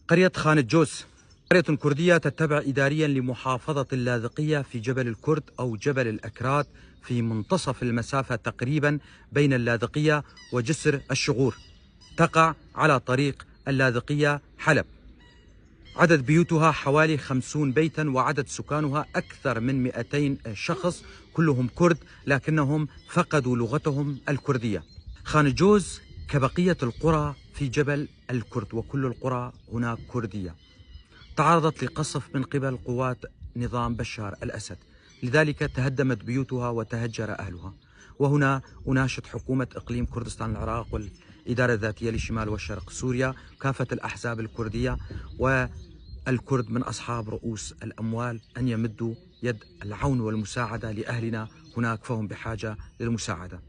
قرية خان الجوز قرية كردية تتبع إداريا لمحافظة اللاذقية في جبل الكرد أو جبل الأكراد في منتصف المسافة تقريبا بين اللاذقية وجسر الشغور. تقع على طريق اللاذقية حلب. عدد بيوتها حوالي 50 بيتا، وعدد سكانها أكثر من 200 شخص، كلهم كرد لكنهم فقدوا لغتهم الكردية. خان الجوز كبقية القرى في جبل الكرد، وكل القرى هناك كردية، تعرضت لقصف من قبل قوات نظام بشار الأسد، لذلك تهدمت بيوتها وتهجر أهلها. وهنا أناشد حكومة إقليم كردستان العراق والإدارة الذاتية لشمال وشرق سوريا كافة الأحزاب الكردية والكرد من أصحاب رؤوس الأموال أن يمدوا يد العون والمساعدة لأهلنا هناك، فهم بحاجة للمساعدة.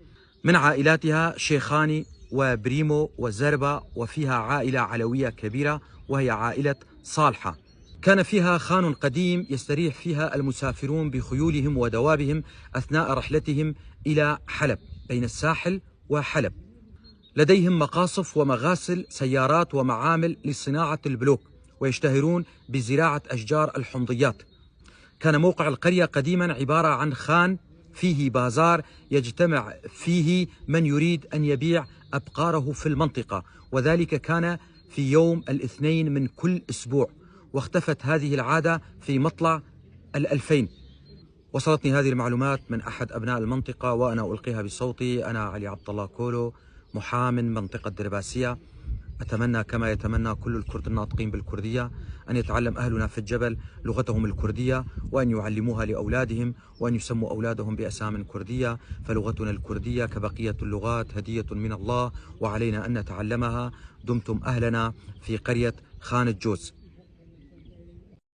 من عائلاتها شيخاني وبريمو وزربة، وفيها عائلة علوية كبيرة وهي عائلة صالحة. كان فيها خان قديم يستريح فيها المسافرون بخيولهم ودوابهم أثناء رحلتهم إلى حلب بين الساحل وحلب. لديهم مقاصف ومغاسل سيارات ومعامل لصناعة البلوك، ويشتهرون بزراعة أشجار الحمضيات. كان موقع القرية قديما عبارة عن خان فيه بازار يجتمع فيه من يريد أن يبيع أبقاره في المنطقة، وذلك كان في يوم الاثنين من كل أسبوع، واختفت هذه العادة في مطلع 2000. وصلتني هذه المعلومات من أحد أبناء المنطقة وأنا ألقيها بصوتي. أنا علي عبد الله كولو، محام من منطقة درباسية. أتمنى كما يتمنى كل الكرد الناطقين بالكردية أن يتعلم أهلنا في الجبل لغتهم الكردية، وأن يعلموها لأولادهم، وأن يسموا أولادهم بأسام كردية، فلغتنا الكردية كبقية اللغات هدية من الله، وعلينا أن نتعلمها. دمتم أهلنا في قرية خان الجوز.